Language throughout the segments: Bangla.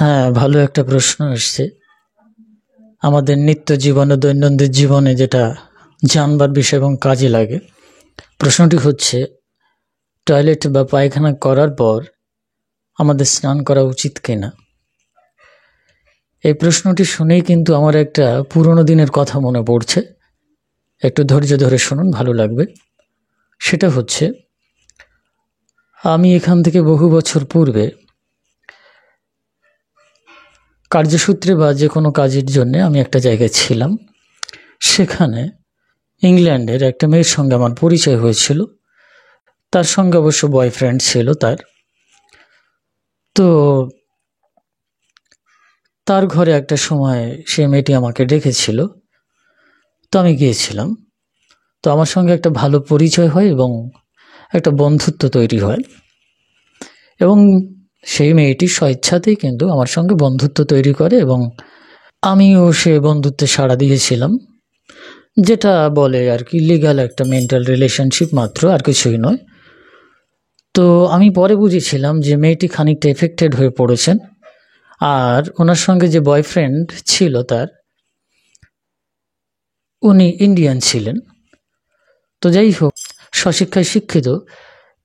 হ্যাঁ, ভালো একটা প্রশ্ন এসছে। আমাদের নিত্য জীবনে, দৈনন্দিন জীবনে যেটা জানবার বিষয় এবং কাজে লাগে। প্রশ্নটি হচ্ছে, টয়লেট বা পায়খানা করার পর আমাদের স্নান করা উচিত কিনা? এই প্রশ্নটি শুনেই কিন্তু আমার একটা পুরনো দিনের কথা মনে পড়ছে। একটু ধৈর্য ধরে শুনুন, ভালো লাগবে। সেটা হচ্ছে, আমি এখান থেকে বহু বছর পূর্বে কার্যসূত্রে বা যে কোনো কাজের জন্য আমি একটা জায়গায় ছিলাম। সেখানে ইংল্যান্ডের একটা মেয়ের সঙ্গে আমার পরিচয় হয়েছিল। তার সঙ্গে অবশ্য বয়ফ্রেন্ড ছিল তার। তো তার ঘরে একটা সময় সে মেয়েটি আমাকে ডেকেছিল, তো আমি গিয়েছিলাম। তো আমার সঙ্গে একটা ভালো পরিচয় হয় এবং একটা বন্ধুত্ব তৈরি হয়, এবং সেই মেয়েটি স্বেচ্ছাতেই কিন্তু আমার সঙ্গে বন্ধুত্ব তৈরি করে, এবং আমিও সে বন্ধুত্বে সাড়া দিয়েছিলাম। যেটা বলে আর কি, লিগ্যাল একটা মেন্টাল রিলেশনশিপ মাত্র, আর কিছুই নয়। তো আমি পরে বুঝেছিলাম যে মেয়েটি খানিকটা এফেক্টেড হয়ে পড়েছেন, আর ওনার সঙ্গে যে বয়ফ্রেন্ড ছিল তার, উনি ইন্ডিয়ান ছিলেন। তো যাই হোক, স্বশিক্ষায় শিক্ষিত,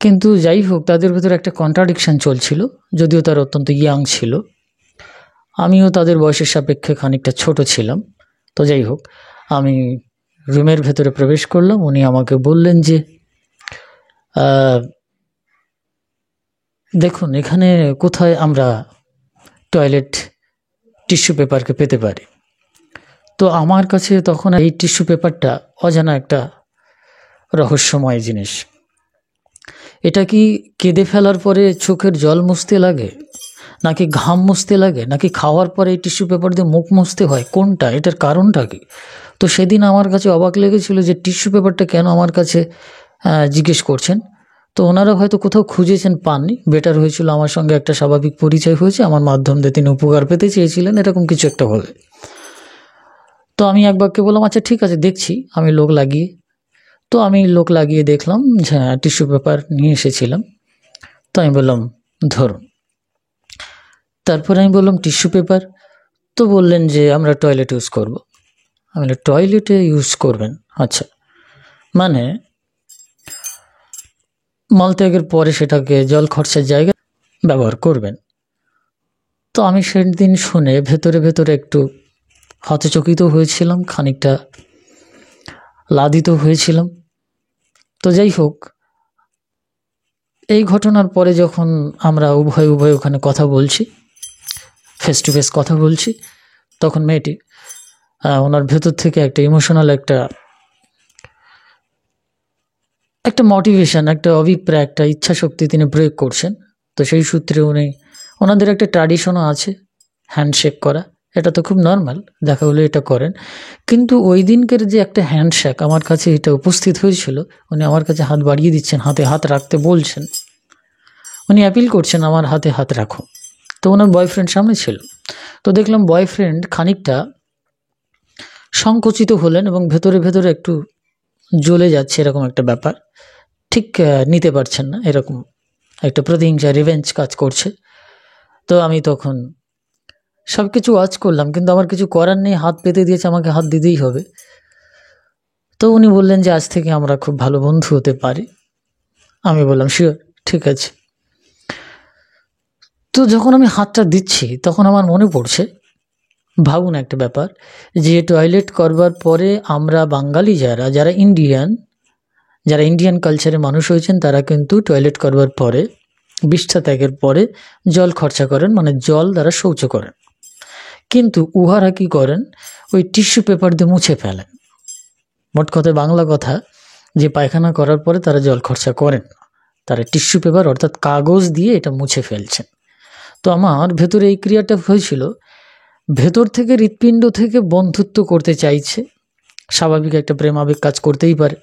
কিন্তু যাই হোক তাদের ভেতরে একটা কন্ট্রাডিকশন চলছিল। যদিও তার অত্যন্ত ইয়াং ছিল, আমিও তাদের বয়সের সাপেক্ষে খানিকটা ছোট ছিলাম। তো যাই হোক, আমি রুমের ভেতরে প্রবেশ করলাম। উনি আমাকে বললেন যে, দেখুন এখানে কোথায় আমরা টয়লেট টিস্যু পেপারকে পেতে পারি। তো আমার কাছে তখন এই টিস্যু পেপারটা অজানা একটা রহস্যময় জিনিস। এটা কি কেঁদে ফেলার পরে চোখের জল মুছতে লাগে, নাকি ঘাম মুছতে লাগে, নাকি খাওয়ার পরে এই টিস্যু পেপার দিয়ে মুখ মুছতে হয়? কোনটা? এটার কারণটা কি? তো সেদিন আমার কাছে অবাক লেগেছিল যে টিস্যু পেপারটা কেন আমার কাছে জিজ্ঞেস করছেন। তো ওনারা হয়তো কোথাও খুঁজেছেন, পাননি। বেটার হয়েছিল আমার সঙ্গে একটা স্বাভাবিক পরিচয় হয়েছে, আমার মাধ্যম দিয়ে তিনি উপকার পেতে চেয়েছিলেন, এরকম কিছু একটা হবে। তো আমি এক বাক্যে বললাম, আচ্ছা ঠিক আছে, দেখছি আমি লোক লাগিয়ে। তো আমি লোক লাগিয়ে দেখলাম যে টিস্যু পেপার নিয়ে এসেছিলাম। তো আমি বললাম, ধরুন। তারপরে আমি বললাম, টিস্যু পেপার? তো বললেন যে আমরা টয়লেট ইউজ করব। আমি বললাম, টয়লেটে ইউজ করবেন? আচ্ছা, মানে মলত্যাগের পরে সেটাকে জল খরচার জায়গায় ব্যবহার করবেন? তো আমি সেদিন শুনে ভেতরে ভেতরে একটু হতচকিত হয়েছিলাম, খানিকটা লাদিত হয়েছিলাম। তো যাই হোক, এই ঘটনার পরে যখন আমরা উভয় ওখানে কথা বলছি, ফেস টু ফেস কথা বলছি, তখন মেয়েটি ওনার ভেতর থেকে একটা ইমোশনাল একটা মোটিভেশন, একটা অভিপ্রায়, একটা ইচ্ছা শক্তি তিনি প্রয়োগ করছেন। তো সেই সূত্রে ওনাদের একটা ট্র্যাডিশনও আছে হ্যান্ডশেক করা। এটা তো খুব নর্মাল, দেখা হলে এটা করেন। কিন্তু ওই দিনকের যে একটা হ্যান্ডশেক আমার কাছে এটা উপস্থিত হয়েছিল, উনি আমার কাছে হাত বাড়িয়ে দিচ্ছেন, হাতে হাত রাখতে বলছেন, উনি অ্যাপিল করছেন আমার হাতে হাত রাখো। তো ওনার বয়ফ্রেন্ড সামনে ছিল। তো দেখলাম বয়ফ্রেন্ড খানিকটা সংকুচিত হলেন এবং ভেতরে ভেতরে একটু জ্বলে যাচ্ছে, এরকম একটা ব্যাপার। ঠিক নিতে পারছেন না, এরকম একটা প্রতিহিংসা, রিভেঞ্জ কাজ করছে। তো আমি তখন সব কিছু ওয়াচ করলাম, কিন্তু আমার কিছু করার নেই, হাত পেতে দিয়েছে, আমাকে হাত দিতেই হবে। তো উনি বললেন যে আজ থেকে আমরা খুব ভালো বন্ধু হতে পারি। আমি বললাম, শিওর, ঠিক আছে। তো যখন আমি হাতটা দিচ্ছি তখন আমার মনে পড়ছে, ভাবুন একটা ব্যাপার, যে টয়লেট করবার পরে আমরা বাঙালি যারা ইন্ডিয়ান কালচারে মানুষ হয়েছেন, তারা কিন্তু টয়লেট করবার পরে, বিষ্ঠা ত্যাগের পরে জল খরচা করেন, মানে জল দ্বারা শৌচ করেন। কিন্তু উহারা কি করেন? ওই টিস্যু পেপার দিয়ে মুছে ফেলেন। মোট কথায় বাংলা কথা, যে পায়খানা করার পরে তারা জল খরচা করেন না, তারা টিস্যু পেপার অর্থাৎ কাগজ দিয়ে এটা মুছে ফেলছেন। তো আমার ভেতরে এই ক্রিয়াটা হয়েছিল, ভেতর থেকে, হৃৎপিণ্ড থেকে বন্ধুত্ব করতে চাইছে। স্বাভাবিক একটা প্রেম আবেগ কাজ করতেই পারে,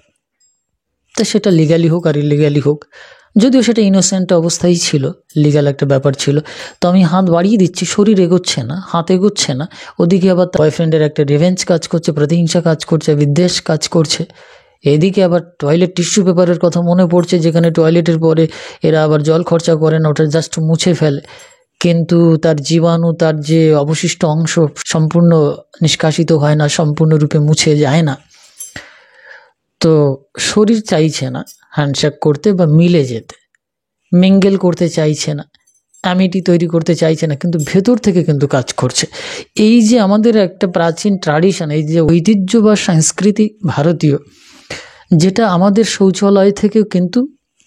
তা সেটা লিগ্যালি হোক আর ইলিগ্যালি হোক। যদিও সেটা ইনোসেন্ট অবস্থায় ছিল, লিগ্যাল একটা ব্যাপার ছিল। তো আমি হাত বাড়িয়ে দিচ্ছি, শরীর এগোচ্ছে না, হাত এগোচ্ছে না। ওদিকে আবার বয়ফ্রেন্ডের একটা রিভেঞ্জ কাজ করছে, প্রতিহিংসা কাজ করছে, বিদ্বেষ কাজ করছে। এদিকে আবার টয়লেট টিস্যু পেপারের কথা মনে পড়ছে, যেখানে টয়লেটের পরে এরা আবার জল খরচা করে না, ওটা জাস্ট মুছে ফেলে। কিন্তু তার জীবাণু, তার যে অবশিষ্ট অংশ সম্পূর্ণ নিষ্কাশিত হয় না, সম্পূর্ণরূপে মুছে যায় না। তো শরীর চাইছে না হ্যান্ডশেক করতে বা মিলে যেতে, মিঙ্গেল করতে চাইছে না, অ্যামিটি তৈরি করতে চাইছে না, কিন্তু ভেতর থেকে কিন্তু কাজ করছে। এই যে আমাদের একটা প্রাচীন ট্র্যাডিশন, এই যে ঐতিহ্য বা সংস্কৃতি ভারতীয়, যেটা আমাদের শৌচালয় থেকেও কিন্তু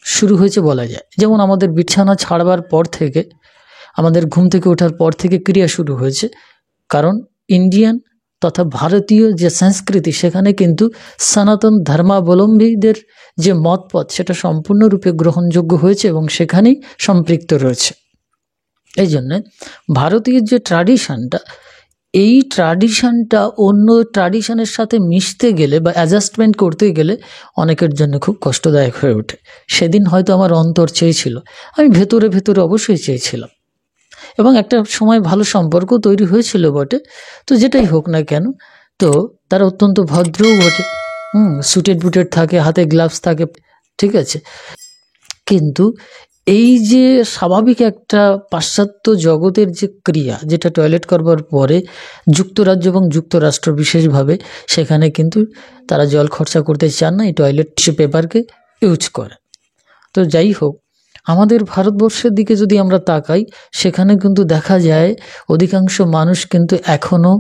শুরু হয়েছে বলা যায়। যেমন আমাদের বিছানা ছাড়বার পর থেকে, আমাদের ঘুম থেকে ওঠার পর থেকে ক্রিয়া শুরু হয়েছে। কারণ ইন্ডিয়ান তথা ভারতীয় যে সংস্কৃতি, সেখানে কিন্তু সনাতন ধর্মাবলম্বীদের যে মতপথ, সেটা সম্পূর্ণরূপে গ্রহণযোগ্য হয়েছে এবং সেখানেই সম্পৃক্ত রয়েছে। এই জন্যে ভারতীয় যে ট্র্যাডিশনটা, এই ট্র্যাডিশনটা অন্য ট্র্যাডিশনের সাথে মিশতে গেলে বা অ্যাডজাস্টমেন্ট করতে গেলে অনেকের জন্য খুব কষ্টদায়ক হয়ে ওঠে। সেদিন হয়তো আমার অন্তর চেয়েছিল, আমি ভেতরে ভেতরে অবশ্যই চেয়েছিলাম, এবং একটা সময় ভালো সম্পর্ক তৈরি হয়েছিল বটে। তো যেটাই হোক না কেন, তো তারা অত্যন্ত ভদ্রও বটে, সুটেড বুটেড থাকে, হাতে গ্লাভস থাকে, ঠিক আছে। কিন্তু এই যে স্বাভাবিক একটা পাশ্চাত্য জগতের যে ক্রিয়া, যেটা টয়লেট করবার পরে যুক্তরাজ্য এবং যুক্তরাষ্ট্র বিশেষভাবে, সেখানে কিন্তু তারা জল খরচা করতে চান না, এই টয়লেট টিস্যু পেপারকে ইউজ করে। তো যাই হোক, আমাদের ভারতবর্ষের দিকে যদি আমরা তাকাই, সেখানে কিন্তু দেখা যায় অধিকাংশ মানুষ কিন্তু এখনও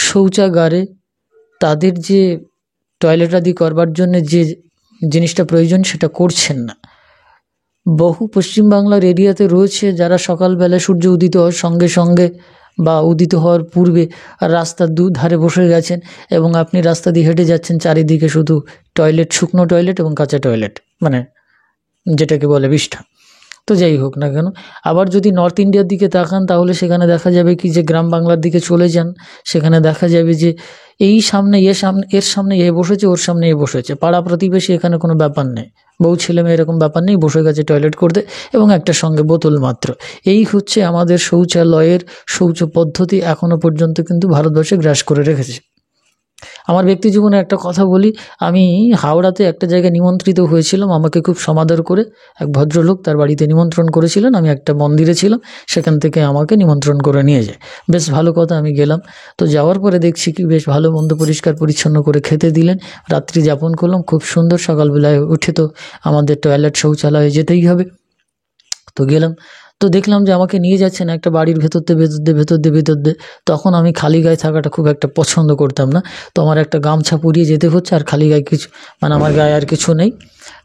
শৌচাগারে তাদের যে টয়লেট আদি করবার জন্য যে জিনিসটা প্রয়োজন, সেটা করছেন না। বহু পশ্চিমবাংলার এরিয়াতে রয়েছে যারা সকালবেলা সূর্য উদিত হওয়ার সঙ্গে সঙ্গে বা উদিত হওয়ার পূর্বে রাস্তার ধারে বসে গেছেন, এবং আপনি রাস্তা দিয়ে হেঁটে যাচ্ছেন, চারিদিকে শুধু টয়লেট, শুকনো টয়লেট এবং কাঁচা টয়লেট, মানে যেটাকে বলে বিষ্ঠা। তো যাই হোক না কেন, আবার যদি নর্থ ইন্ডিয়ার দিকে তাকান, তাহলে সেখানে দেখা যাবে কি যে গ্রাম বাংলার দিকে চলে যান, সেখানে দেখা যাবে যে এই সামনে এর সামনে এ বসেছে, ওর সামনে এ বসেছে, পাড়া প্রতিবেশী, এখানে কোনো ব্যাপার নেই, বউ ছেলে মেয়ে এরকম ব্যাপার নেই, বসে গেছে টয়লেট করতে এবং একটা সঙ্গে বোতল মাত্র। এই হচ্ছে আমাদের শৌচালয়ের শৌচ পদ্ধতি, এখনো পর্যন্ত কিন্তু ভারতবর্ষে গ্রাস করে রেখেছে। আমার ব্যক্তি জীবনে একটা কথা বলি, আমি হাওড়াতে একটা জায়গায় নিমন্ত্রিত হয়েছিলাম, আমাকে খুব সমাদর করে এক ভদ্রলোক তার বাড়িতে নিমন্ত্রণ করেছিলেন। আমি একটা মন্দিরে ছিলাম, সেখান থেকে আমাকে নিমন্ত্রণ করে নিয়ে যায়, বেশ ভালো কথা। আমি গেলাম, তো যাওয়ার পরে দেখছি কি বেশ ভালো মন্দ পরিষ্কার পরিচ্ছন্ন করে খেতে দিলেন, রাত্রি যাপন করলাম খুব সুন্দর। সকালবেলায় উঠে তো আমাদের টয়লেট শৌচালয়ে যেতেই হবে, তো গেলাম, তো দেখলাম যে আমাকে নিয়ে যাচ্ছেন একটা বাড়ির ভেতর দিয়ে। তখন আমি খালি গায়ে থাকাটা খুব একটা পছন্দ করতাম না, তো আমার একটা গামছা পরিয়ে যেতে হচ্ছে, আর খালি গায়ে কিছু, মানে আমার গায়ে আর কিছু নেই।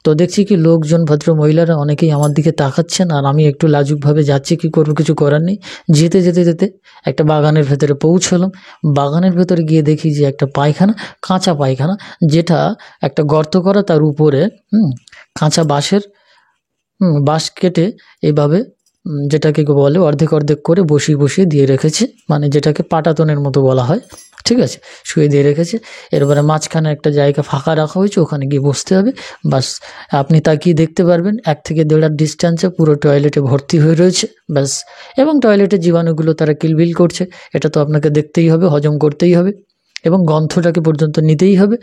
তো দেখছি কি লোকজন, ভদ্র মহিলারা অনেকেই আমার দিকে তাকাচ্ছেন, আর আমি একটু লাজুকভাবে যাচ্ছি, কি করবো, কিছু করার নেই। যেতে যেতে যেতে একটা বাগানের ভেতরে পৌঁছলাম। বাগানের ভেতরে গিয়ে দেখি যে একটা পায়খানা, কাঁচা পায়খানা, যেটা একটা গর্ত করা, তার উপরে কাঁচা বাঁশ কেটে এইভাবে যেটাকে বলে অর্ধেক অর্ধেক করে বসিয়ে দিয়ে রেখেছে, মানে যেটাকে পাটাতনের মতো বলা হয়, ঠিক আছে, শুয়ে দিয়ে রেখেছে। এরপরে মাঝখানে একটা জায়গা ফাঁকা রাখা হয়েছে, ওখানে গিয়ে বসতে হবে, বাস। আপনি তাকিয়ে দেখতে পারবেন 1 থেকে 1.5 হাত ডিস্ট্যান্সে পুরো টয়লেটে ভর্তি হয়ে রয়েছে, ব্যাস। এবং টয়লেটের জীবাণুগুলো তারা কিলবিল করছে, এটা তো আপনাকে দেখতেই হবে, হজম করতেই হবে, এবং গন্ধটাকে পর্যন্ত নিতেই হবে।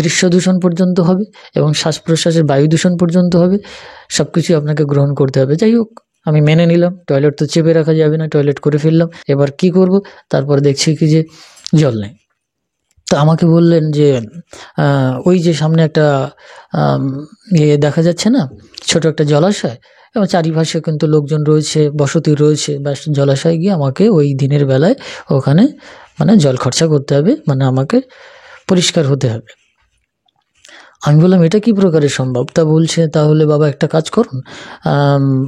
দৃশ্য দূষণ পর্যন্ত হবে, এবং শ্বাস প্রশ্বাসের বায়ু দূষণ পর্যন্ত হবে, সব কিছুই আপনাকে গ্রহণ করতে হবে। যাই হোক, আমি মেনে নিলাম, টয়লেট তো চেপে রাখা যাবে না, টয়লেট করে ফেললাম। এবার কি করব, তারপর দেখছি কি যে জল নেই। তো আমাকে বললেন যে ওই যে সামনে একটা দেখা যাচ্ছে না, ছোট একটা জলাশয়, এবং চারিপাশে কিন্তু লোকজন রয়েছে, বসতি রয়েছে, ব্যাস জলাশয়ে গিয়ে আমাকে ওই দিনের বেলায় ওখানে মানে জল খরচা করতে হবে, মানে আমাকে পরিষ্কার হতে হবে। আমি বললাম এটা কি প্রকারে সম্ভব? তা বলছে, তাহলে বাবা একটা কাজ করুন,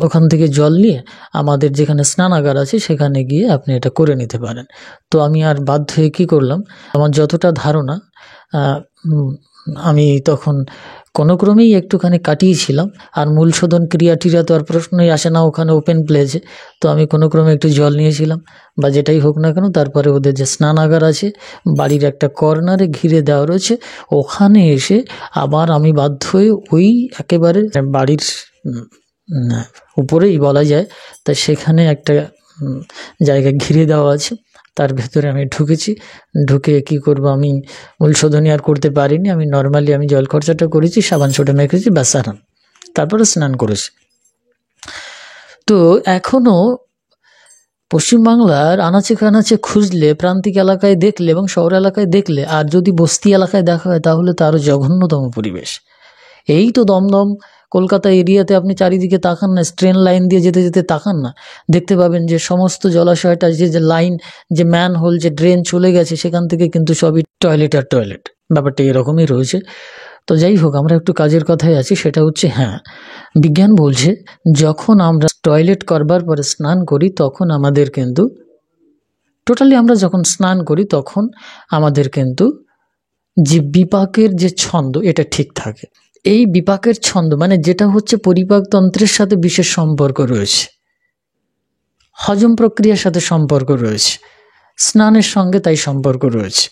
ওখান থেকে জল নিয়ে আমাদের যেখানে স্নানাগার আছে সেখানে গিয়ে আপনি এটা করে নিতে পারেন। তো আমি আর বাধ্য হয়ে কী করলাম, আমার যতটা ধারণা আমি তখন কোনো ক্রমেই একটুখানি কাটিয়েছিলাম, আর মূল শোধন ক্রিয়াটিরা তো আর প্রশ্নই আসে না ওখানে ওপেন প্লেসে। তো আমি কোনো ক্রমে একটু জল নিয়েছিলাম বা যেটাই হোক না কেন, তারপরে ওদের যে স্নানাগার আছে বাড়ির একটা কর্নারে ঘিরে দেওয়া রয়েছে, ওখানে এসে আবার আমি বাধ্য হয়ে ওই একেবারে বাড়ির উপরেই বলা যায়, তা সেখানে একটা জায়গা ঘিরে দেওয়া আছে, তার ভেতরে আমি ঢুকেছি। ঢুকে কি করব, আমি মূল শোধনী আর করতে পারিনি, আমি নর্মালি আমি জল খরচাটা করেছি, সাবান সোডা মেখেছি, ব্যাস আরাম, তারপরে স্নান করেছি। তো এখনও পশ্চিমবাংলার আনাচে কানাচে খুঁজলে, প্রান্তিক এলাকায় দেখলে এবং শহর এলাকায় দেখলে, আর যদি বস্তি এলাকায় দেখা হয় তাহলে তো আরও জঘন্যতম পরিবেশ। এই তো দমদম কলকাতা এরিয়াতে আপনি চারিদিকে তাকান না, ট্রেন লাইন দিয়ে যেতে যেতে তাকান না, দেখতে পাবেন যে সমস্ত জলাশয়টা যে লাইন, যে ম্যান হোল, যে ড্রেন চলে গেছে, সেখান থেকে কিন্তু সবই টয়লেট আর টয়লেট। ব্যাপারটা এরকমই রয়েছে। তো যাই হোক, আমরা একটু কাজের কথায় আছি। সেটা হচ্ছে, হ্যাঁ, বিজ্ঞান বলছে যখন আমরা টয়লেট করবার পরে স্নান করি তখন আমাদের কিন্তু আমরা যখন স্নান করি তখন আমাদের কিন্তু যে বিপাকের যে ছন্দ, এটা ঠিক থাকে। এই বিপাকের ছন্দ মানে যেটা হচ্ছে পরিপাকতন্ত্রের সাথে বিশেষ সম্পর্ক রয়েছে, হজম প্রক্রিয়ার সাথে সম্পর্ক রয়েছে, স্নানের সঙ্গে তাই সম্পর্ক রয়েছে।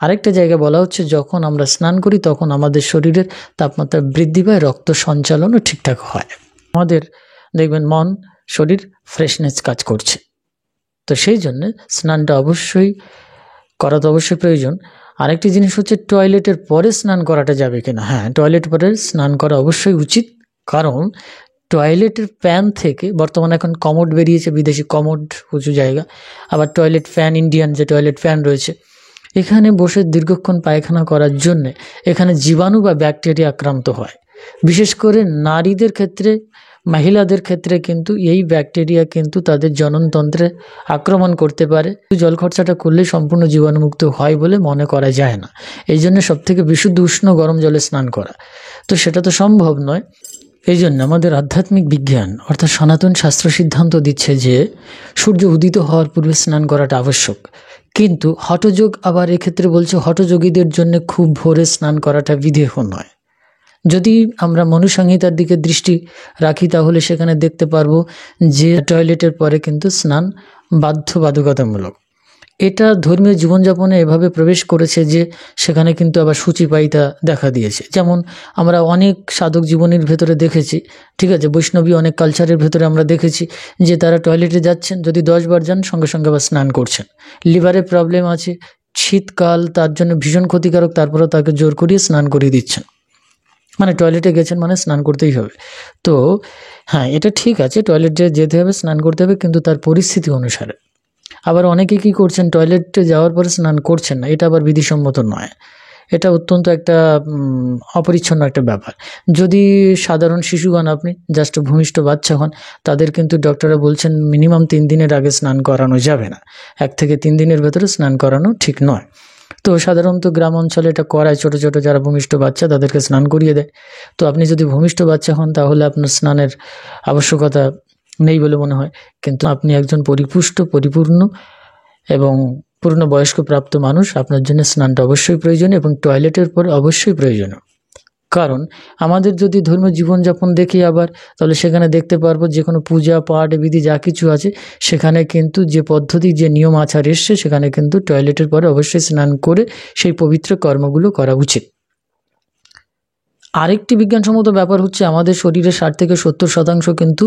আরেকটা জায়গায় বলা হচ্ছে যখন আমরা স্নান করি তখন আমাদের শরীরের তাপমাত্রা বৃদ্ধি পায়, রক্ত সঞ্চালনও ঠিকঠাক হয়, আমাদের দেখবেন মন শরীর ফ্রেশনেস কাজ করছে। তো সেই জন্য স্নানটা অবশ্যই করা তো অবশ্যই প্রয়োজন। আরেকটি জিনিস হচ্ছে টয়লেটের পরে স্নান করাটা যাবে কিনা। হ্যাঁ, টয়লেট পরে স্নান করা অবশ্যই উচিত, কারণ টয়লেটের ফ্যান থেকে, বর্তমানে এখন কমোড বেরিয়েছে, বিদেশি কমোড উঁচু জায়গা, আবার টয়লেট ফ্যান, ইন্ডিয়ান যে টয়লেট ফ্যান রয়েছে, এখানে বসে দীর্ঘক্ষণ পায়খানা করার জন্যে এখানে জীবাণু বা ব্যাকটেরিয়া আক্রান্ত হয়। বিশেষ করে নারীদের ক্ষেত্রে, মহিলাদের ক্ষেত্রে কিন্তু এই ব্যাকটেরিয়া কিন্তু তাদের জননতন্ত্রে আক্রমণ করতে পারে। জল খরচাটা করলে সম্পূর্ণ জীবাণুমুক্ত হয় বলে মনে করা যায় না। এই জন্য সবথেকে বিশুদ্ধ উষ্ণ গরম জলে স্নান করা, তো সেটা তো সম্ভব নয়। এই জন্য আমাদের আধ্যাত্মিক বিজ্ঞান অর্থাৎ সনাতন শাস্ত্র সিদ্ধান্ত দিচ্ছে যে সূর্য উদিত হওয়ার পূর্বে স্নান করাটা আবশ্যক। কিন্তু হঠযোগ আবার এক্ষেত্রে বলছে হঠযোগীদের জন্য খুব ভোরে স্নান করাটা বিধেয় নয়। যদি আমরা মনুসংহিতার দিকে দৃষ্টি রাখি তাহলে সেখানে দেখতে পারবো যে টয়লেটের পরে কিন্তু স্নান বাধ্যবাধকতামূলক। এটা ধর্মীয় জীবনযাপনে এভাবে প্রবেশ করেছে যে সেখানে কিন্তু আবার সূচিপায়িতা দেখা দিয়েছে। যেমন আমরা অনেক সাধক জীবনের ভেতরে দেখেছি, ঠিক আছে, বৈষ্ণবী অনেক কালচারের ভেতরে আমরা দেখেছি যে তারা টয়লেটে যাচ্ছেন, যদি 10 বার যান সঙ্গে সঙ্গে আবার স্নান করছেন। লিভারের প্রবলেম আছে, শীতকাল তার জন্য ভীষণ ক্ষতিকারক, তারপরেও তাকে জোর করিয়ে স্নান করিয়ে দিচ্ছেন, মানে টয়লেটে গেছেন মানে স্নান করতেই হবে। তো হ্যাঁ, এটা ঠিক আছে, টয়লেটে যেতে হবে, স্নান করতে হবে, কিন্তু তার পরিস্থিতি অনুসারে। আবার অনেকে কি করছেন, টয়লেটে যাওয়ার পরে স্নান করছেন না, এটা আবার বিধিসম্মত নয়। এটা অত্যন্ত একটা অপরিচ্ছন্ন একটা ব্যাপার। যদি সাধারণ শিশুগণ, আপনি জাস্ট ভূমিষ্ঠ বাচ্চা হন, তাদের কিন্তু ডক্টররা বলছেন মিনিমাম 3 দিনের আগে স্নান করানো যাবে না, 1 থেকে 3 দিনের ভেতরে স্নান করানো ঠিক নয়। তো সাধারণত গ্রাম অঞ্চলে এটা করায়, ছোট ছোট যারা ভূমিষ্ঠ বাচ্চা তাদেরকে স্নান করিয়ে দেয়। তো আপনি যদি ভূমিষ্ঠ বাচ্চা হন তাহলে আপনার স্নানের আবশ্যকতা নেই বলে মনে হয়, কিন্তু আপনি একজন পরিপূর্ণ এবং পূর্ণবয়স্ক প্রাপ্ত মানুষ, আপনার জন্য স্নানটা অবশ্যই প্রয়োজন এবং টয়লেটের পর অবশ্যই প্রয়োজনীয়। কারণ আমাদের যদি ধর্মীয় জীবনযাপন দেখি আবার, তাহলে সেখানে দেখতে পারবো যে কোনো পূজা পাঠ বিধি যা কিছু আছে সেখানে কিন্তু যে পদ্ধতি, যে নিয়ম আচার এসছে, সেখানে কিন্তু টয়লেটের পরে অবশ্যই স্নান করে সেই পবিত্র কর্মগুলো করা উচিত। আরেকটি বিজ্ঞানসম্মত ব্যাপার হচ্ছে আমাদের শরীরে 60 থেকে 70% কিন্তু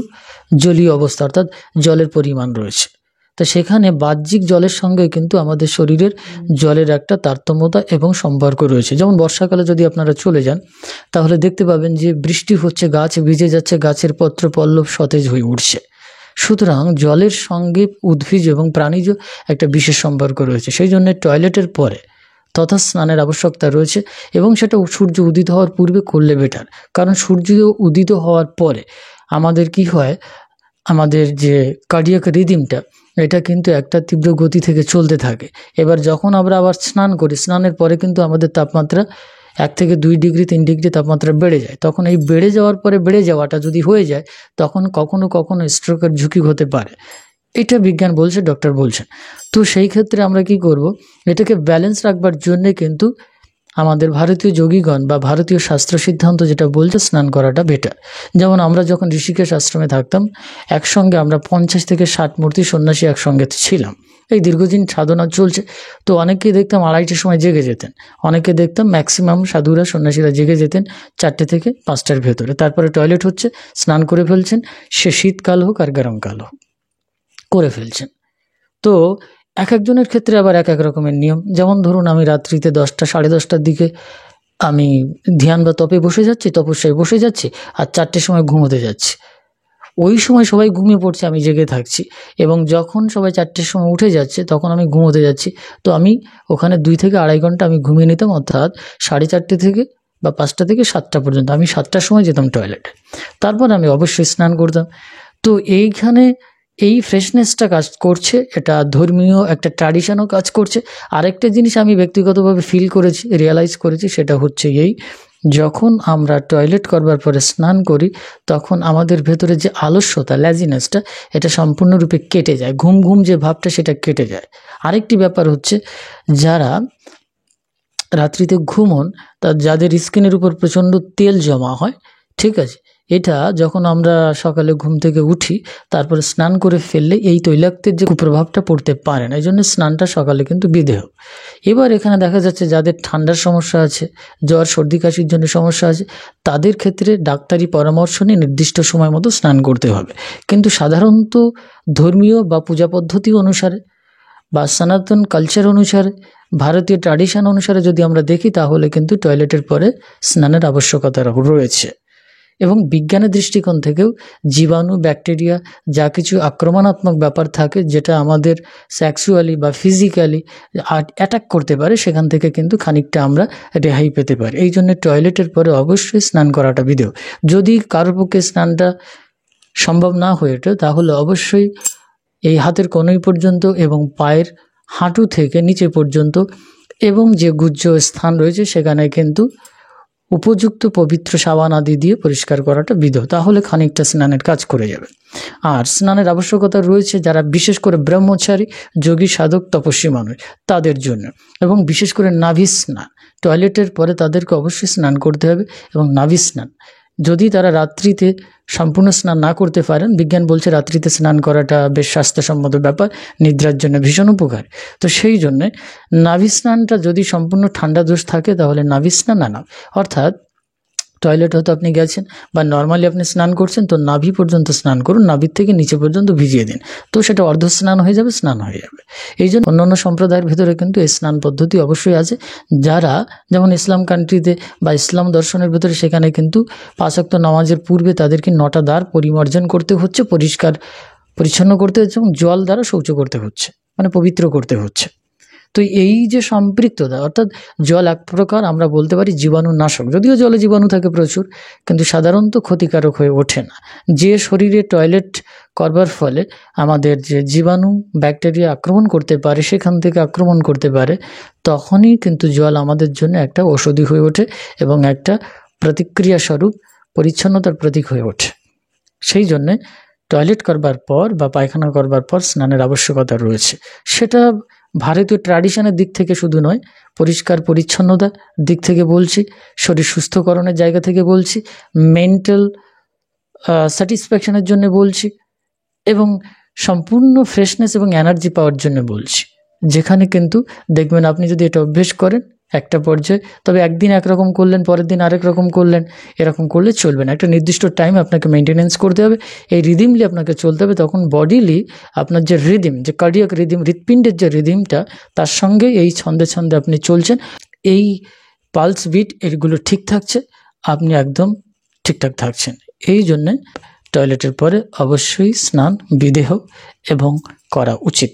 জলীয় অবস্থা, অর্থাৎ জলের পরিমাণ রয়েছে। তা সেখানে বাহ্যিক জলের সঙ্গে কিন্তু আমাদের শরীরের জলের একটা তারতম্যতা এবং সম্পর্ক রয়েছে। যেমন বর্ষাকালে যদি আপনারা চলে যান তাহলে দেখতে পাবেন যে বৃষ্টি হচ্ছে, গাছ ভিজে যাচ্ছে, গাছের পত্র পল্লব সতেজ হয়ে উঠছে। সুতরাং জলের সঙ্গে উদ্ভিজ এবং প্রাণীজ একটা বিশেষ সম্পর্ক রয়েছে। সেই জন্য টয়লেটের পরে তথা স্নানের আবশ্যকতা রয়েছে এবং সেটা সূর্য উদিত হওয়ার পূর্বে করলে বেটার। কারণ সূর্য উদিত হওয়ার পরে আমাদের কি হয়, আমাদের যে কার্ডিয়াক রিদিমটা, এটা কিন্তু একটা তীব্র গতি থেকে চলতে থাকে। এবার যখন আমরা আবার স্নান করি, স্নানের পরে কিন্তু আমাদের তাপমাত্রা 1 থেকে 2 ডিগ্রি 3 ডিগ্রি তাপমাত্রা বেড়ে যায়। তখন এই বেড়ে যাওয়ার পরে বেড়ে যাওয়াটা যদি হয়ে যায় তখন কখনো কখনো স্ট্রোকের ঝুঁকি হতে পারে। এটা বিজ্ঞান বলছে, ডক্টর বলছেন। তো সেই ক্ষেত্রে আমরা কি করব, এটাকে ব্যালেন্স রাখবার জন্যে কিন্তু আমাদের ভারতীয় যোগীগণ বা ভারতীয় শাস্ত্র সিদ্ধান্ত যেটা বলছে স্নান করাটা বেটার। যেমন আমরা যখন ঋষিকেশ আশ্রমে থাকতাম, একসঙ্গে আমরা 50 থেকে 60 মূর্তি সন্ন্যাসী একসঙ্গে ছিলাম। এই দীর্ঘদিন সাধনা চলছে। তো অনেকেই দেখতাম 2:30টার সময় জেগে যেতেন, অনেকে দেখতাম ম্যাক্সিমাম সাধুরা সন্ন্যাসীরা জেগে যেতেন 4টে থেকে 5টার ভেতরে। তারপরে টয়লেট হচ্ছে, স্নান করে ফেলছেন, সে শীতকাল হোক আর গরমকাল হোক করে ফেলছেন। তো এক একজনের ক্ষেত্রে আবার এক এক রকমের নিয়ম। যেমন ধরুন আমি রাত্রিতে 10টা 10:30টার দিকে আমি ধ্যান বা তপে বসে যাচ্ছি, তপস্যায় বসে যাচ্ছি, আর 4টের সময় ঘুমোতে যাচ্ছি। ওই সময় সবাই ঘুমিয়ে পড়ছে, আমি জেগে থাকছি, এবং যখন সবাই 4টের সময় উঠে যাচ্ছে তখন আমি ঘুমোতে যাচ্ছি। তো আমি ওখানে 2 থেকে আড়াই ঘন্টা আমি ঘুমিয়ে নিতাম, অর্থাৎ 4:30 থেকে বা 5টা থেকে 7টা পর্যন্ত আমি 7টার সময় যেতাম টয়লেটে। তারপর আমি অবশ্যই স্নান করতাম। তো এইখানে এই ফ্রেশনেসটা কাজ করছে, এটা ধর্মীয় একটা ট্র্যাডিশনও কাজ করছে। আরেকটা জিনিস আমি ব্যক্তিগতভাবে ফিল করেছি, রিয়েলাইজ করেছি, সেটা হচ্ছে এই, যখন আমরা টয়লেট করবার পরে স্নান করি তখন আমাদের ভেতরে যে আলস্যতা, ল্যাজিনেসটা, এটা সম্পূর্ণরূপে কেটে যায়, ঘুম ঘুম যে ভাবটা সেটা কেটে যায়। আরেকটি ব্যাপার হচ্ছে, যারা রাত্রিতে ঘুমোন যাদের স্কিনের উপর প্রচণ্ড তেল জমা হয়, ঠিক আছে, এটা যখন আমরা সকালে ঘুম থেকে উঠি তারপরে স্নান করে ফেললে এই তৈলাক্তের যে কুপ্রভাবটা পড়তে পারে না, এই জন্য স্নানটা সকালে কিন্তু বিধেয়। এবার এখানে দেখা যাচ্ছে যাদের ঠান্ডার সমস্যা আছে, জ্বর সর্দি কাশির জন্য সমস্যা আছে, তাদের ক্ষেত্রে ডাক্তারি পরামর্শ নিয়ে নির্দিষ্ট সময় মতো স্নান করতে হবে। কিন্তু সাধারণত ধর্মীয় বা পূজা পদ্ধতি অনুসারে বা সনাতন কালচার অনুসারে, ভারতীয় ট্র্যাডিশন অনুসারে যদি আমরা দেখি তাহলে কিন্তু টয়লেটের পরে স্নানের আবশ্যকতা রয়েছে। এবং বিজ্ঞানের দৃষ্টিকোণ থেকেও জীবাণু, ব্যাকটেরিয়া, যা কিছু আক্রমণাত্মক ব্যাপার থাকে যেটা আমাদের সেক্সুয়ালি বা ফিজিক্যালি অ্যাটাক করতে পারে, সেখান থেকে কিন্তু খানিকটা আমরা রেহাই পেতে পারি। এই জন্য টয়লেটের পরে অবশ্যই স্নান করাটা বিধেয়। যদি কারোর পক্ষে স্নানটা সম্ভব না হয়ে ওঠে তাহলে অবশ্যই এই হাতের কনুই পর্যন্ত এবং পায়ের হাঁটু থেকে নিচে পর্যন্ত এবং যে গুহ্য স্থান রয়েছে সেখানে কিন্তু উপযুক্ত পবিত্র সাবান আদি দিয়ে পরিষ্কার করাটা বিধেয়, তাহলে খানিকটা স্নানের কাজ করে যাবে। আর স্নানের আবশ্যকতা রয়েছে যারা বিশেষ করে ব্রহ্মচারী, যোগী, সাধক, তপস্বী মানুষ, তাদের জন্য, এবং বিশেষ করে নাভি স্নান, টয়লেটের পরে তাদেরকে অবশ্যই স্নান করতে হবে। এবং নাভি স্নান যদি তারা রাত্রিতে সম্পূর্ণ স্নান না করতে পারেন, বিজ্ঞান বলছে রাত্রিতে স্নান করাটা বেশ স্বাস্থ্যসম্মত ব্যাপার, নিদ্রার জন্য ভীষণ উপকার। তো সেই জন্যে নাভি স্নানটা যদি সম্পূর্ণ ঠান্ডা দোষ থাকে তাহলে নাভি স্নান না, অর্থাৎ টয়লেট হয়তো আপনি গেছেন বা নর্মালি আপনি স্নান করছেন, তো নাভি পর্যন্ত স্নান করুন, নাভির থেকে নিচে পর্যন্ত ভিজিয়ে দিন, তো সেটা অর্ধ স্নান হয়ে যাবে, স্নান হয়ে যাবে। এই জন্য অন্যান্য সম্প্রদায়ের ভিতরে কিন্তু এই স্নান পদ্ধতি অবশ্যই আছে। যারা যেমন ইসলাম কান্ট্রিতে বা ইসলাম দর্শনের ভিতরে, সেখানে কিন্তু 5 ওয়াক্ত নামাজের পূর্বে তাদেরকে 9টা দ্বার পরিমার্জন করতে হচ্ছে, পরিষ্কার পরিচ্ছন্ন করতে হচ্ছে, এবং জল দ্বারা শৌচ করতে হচ্ছে, মানে পবিত্র করতে হচ্ছে। তো এই যে সম্পৃক্ততা, অর্থাৎ জল এক প্রকার আমরা বলতে পারি জীবাণুনাশক, যদিও জলে জীবাণু থাকে প্রচুর, কিন্তু সাধারণত ক্ষতিকারক হয়ে ওঠে না। যে শরীরে টয়লেট করবার ফলে আমাদের যে জীবাণু, ব্যাকটেরিয়া আক্রমণ করতে পারে, সেখান থেকে আক্রমণ করতে পারে, তখনই কিন্তু জল আমাদের জন্য একটা ঔষধি হয়ে ওঠে এবং একটা প্রতিক্রিয়া স্বরূপ পরিচ্ছন্নতার প্রতীক হয়ে ওঠে। সেই জন্যে টয়লেট করবার পর বা পায়খানা করবার পর স্নানের আবশ্যকতা রয়েছে। সেটা ভারতীয় ট্র্যাডিশনের দিক থেকে শুধু নয়, পরিষ্কার পরিচ্ছন্নতার দিক থেকে বলছি, শরীর সুস্থকরণের জায়গা থেকে বলছি, মেন্টাল স্যাটিসফ্যাকশনের জন্য বলছি, এবং সম্পূর্ণ ফ্রেশনেস এবং এনার্জি পাওয়ার জন্য বলছি। যেখানে কিন্তু দেখবেন আপনি যদি এটা অভ্যেস করেন একটা পর্যায়ে, তবে একদিন একরকম করলেন, পরের দিন আরেক রকম করলেন, এরকম করলে চলবে না। একটা নির্দিষ্ট টাইম আপনাকে মেনটেনেন্স করতে হবে, এই রিদিমলি আপনাকে চলতে হবে। তখন বডিলি আপনার যে রিদিম, যে কার্ডিয়াক রিদিম, হৃৎপিণ্ডের যে রিদিমটা, তার সঙ্গে এই ছন্দে ছন্দে আপনি চলছেন, এই পালস বিট এগুলো ঠিক থাকছে, আপনি একদম ঠিকঠাক থাকছেন। এই জন্যে টয়লেটের পরে অবশ্যই স্নান বিধেয় এবং করা উচিত।